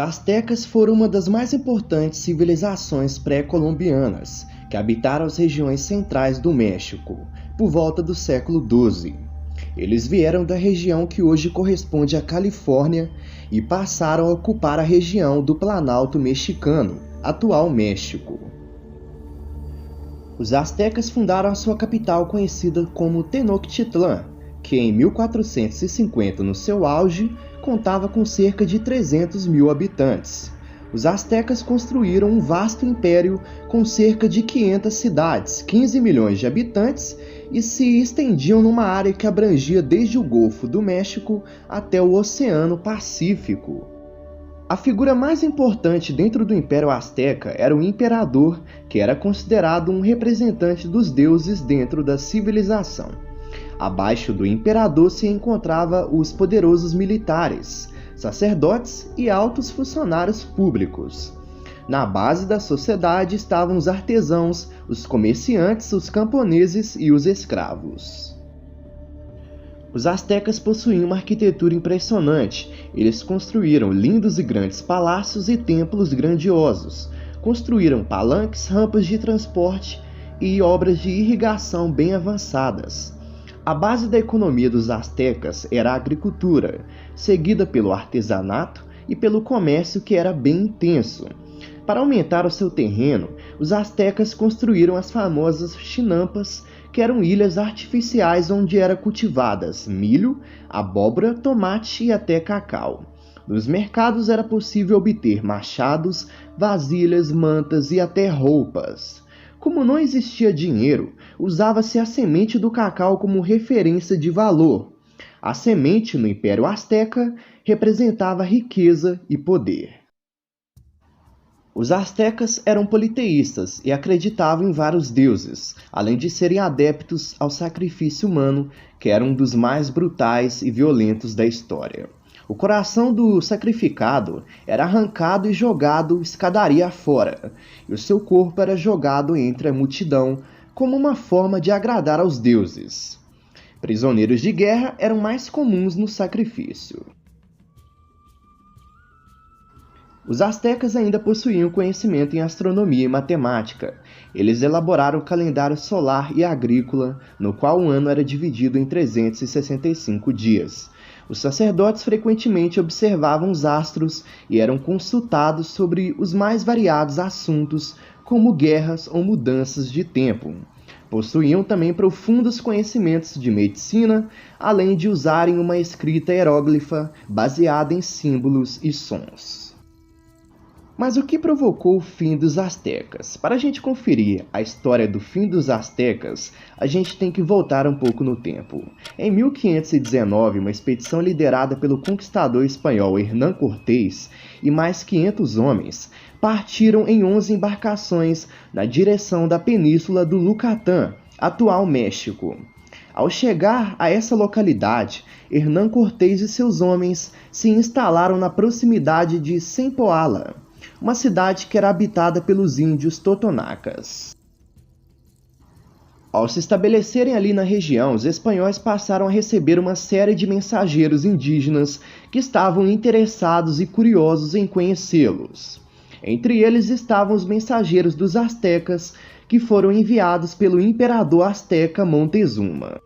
astecas foram uma das mais importantes civilizações pré-colombianas, que habitaram as regiões centrais do México, por volta do século XII. Eles vieram da região que hoje corresponde à Califórnia e passaram a ocupar a região do Planalto Mexicano, atual México. Os astecas fundaram a sua capital conhecida como Tenochtitlan, que em 1450, no seu auge, contava com cerca de 300 mil habitantes. Os astecas construíram um vasto império com cerca de 500 cidades, 15 milhões de habitantes e se estendiam numa área que abrangia desde o Golfo do México até o Oceano Pacífico. A figura mais importante dentro do Império Azteca era o imperador, que era considerado um representante dos deuses dentro da civilização. Abaixo do imperador se encontravam os poderosos militares, sacerdotes e altos funcionários públicos. Na base da sociedade estavam os artesãos, os comerciantes, os camponeses e os escravos. Os astecas possuíam uma arquitetura impressionante. Eles construíram lindos e grandes palácios e templos grandiosos. Construíram palanques, rampas de transporte e obras de irrigação bem avançadas. A base da economia dos astecas era a agricultura, seguida pelo artesanato e pelo comércio, que era bem intenso. Para aumentar o seu terreno, os astecas construíram as famosas chinampas, que eram ilhas artificiais onde eram cultivadas milho, abóbora, tomate e até cacau. Nos mercados era possível obter machados, vasilhas, mantas e até roupas. Como não existia dinheiro, usava-se a semente do cacau como referência de valor. A semente no Império Azteca representava riqueza e poder. Os astecas eram politeístas e acreditavam em vários deuses, além de serem adeptos ao sacrifício humano, que era um dos mais brutais e violentos da história. O coração do sacrificado era arrancado e jogado escadaria afora, e o seu corpo era jogado entre a multidão como uma forma de agradar aos deuses. Prisioneiros de guerra eram mais comuns no sacrifício. Os astecas ainda possuíam conhecimento em astronomia e matemática. Eles elaboraram o calendário solar e agrícola, no qual o ano era dividido em 365 dias. Os sacerdotes frequentemente observavam os astros e eram consultados sobre os mais variados assuntos, como guerras ou mudanças de tempo. Possuíam também profundos conhecimentos de medicina, além de usarem uma escrita hieróglifa baseada em símbolos e sons. Mas o que provocou o fim dos astecas? Para a gente conferir a história do fim dos astecas, a gente tem que voltar um pouco no tempo. Em 1519, uma expedição liderada pelo conquistador espanhol Hernán Cortés e mais 500 homens partiram em 11 embarcações na direção da península do Yucatán, atual México. Ao chegar a essa localidade, Hernán Cortés e seus homens se instalaram na proximidade de Zempoala, uma cidade que era habitada pelos índios totonacas. Ao se estabelecerem ali na região, os espanhóis passaram a receber uma série de mensageiros indígenas que estavam interessados e curiosos em conhecê-los. Entre eles estavam os mensageiros dos astecas, que foram enviados pelo imperador azteca Montezuma.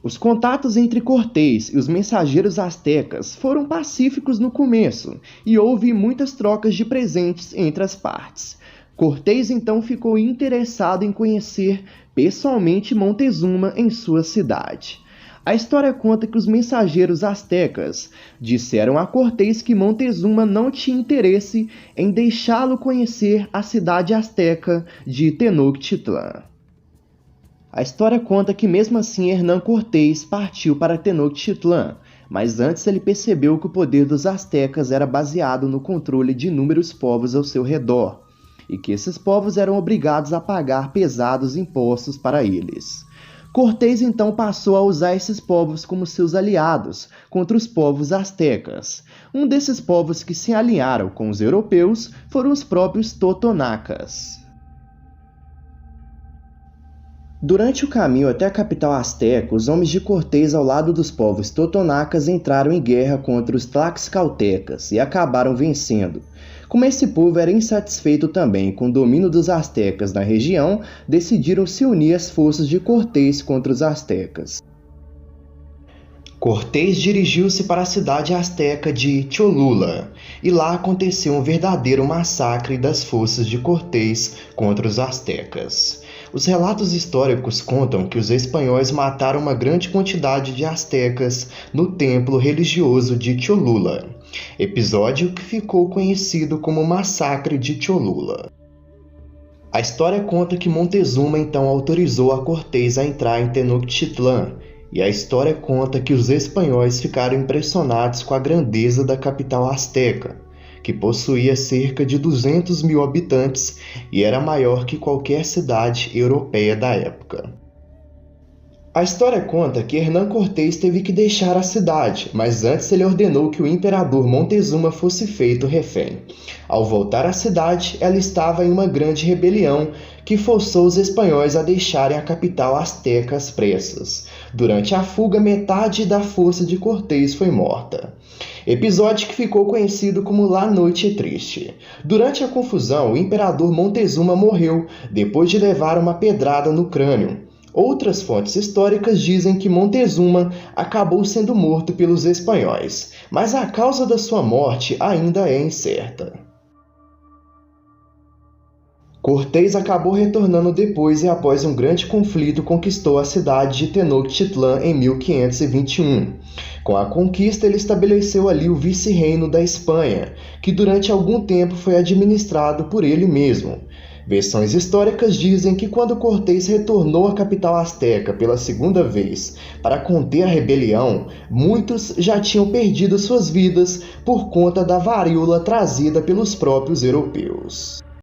Os contatos entre Cortés e os mensageiros astecas foram pacíficos no começo e houve muitas trocas de presentes entre as partes. Cortés então ficou interessado em conhecer pessoalmente Montezuma em sua cidade. A história conta que os mensageiros astecas disseram a Cortés que Montezuma não tinha interesse em deixá-lo conhecer a cidade asteca de Tenochtitlan. A história conta que mesmo assim Hernán Cortés partiu para Tenochtitlan, mas antes ele percebeu que o poder dos astecas era baseado no controle de inúmeros povos ao seu redor, e que esses povos eram obrigados a pagar pesados impostos para eles. Cortés então passou a usar esses povos como seus aliados contra os povos astecas. Um desses povos que se alinharam com os europeus foram os próprios totonacas. Durante o caminho até a capital asteca, os homens de Cortés ao lado dos povos totonacas entraram em guerra contra os tlaxcaltecas e acabaram vencendo. Como esse povo era insatisfeito também com o domínio dos astecas na região, decidiram se unir às forças de Cortés contra os astecas. Cortés dirigiu-se para a cidade asteca de Cholula, e lá aconteceu um verdadeiro massacre das forças de Cortés contra os astecas. Os relatos históricos contam que os espanhóis mataram uma grande quantidade de astecas no templo religioso de Cholula, episódio que ficou conhecido como Massacre de Cholula. A história conta que Montezuma então autorizou a Cortés a entrar em Tenochtitlan, e a história conta que os espanhóis ficaram impressionados com a grandeza da capital asteca, que possuía cerca de 200 mil habitantes e era maior que qualquer cidade europeia da época. A história conta que Hernán Cortés teve que deixar a cidade, mas antes ele ordenou que o imperador Montezuma fosse feito refém. Ao voltar à cidade, ela estava em uma grande rebelião que forçou os espanhóis a deixarem a capital asteca às pressas. Durante a fuga, metade da força de Cortés foi morta. Episódio que ficou conhecido como La Noite Triste. Durante a confusão, o imperador Montezuma morreu depois de levar uma pedrada no crânio. Outras fontes históricas dizem que Montezuma acabou sendo morto pelos espanhóis, mas a causa da sua morte ainda é incerta. Cortés acabou retornando depois e após um grande conflito conquistou a cidade de Tenochtitlan em 1521. Com a conquista, ele estabeleceu ali o vice-reino da Espanha, que durante algum tempo foi administrado por ele mesmo. Versões históricas dizem que quando Cortés retornou à capital asteca pela segunda vez para conter a rebelião, muitos já tinham perdido suas vidas por conta da varíola trazida pelos próprios europeus.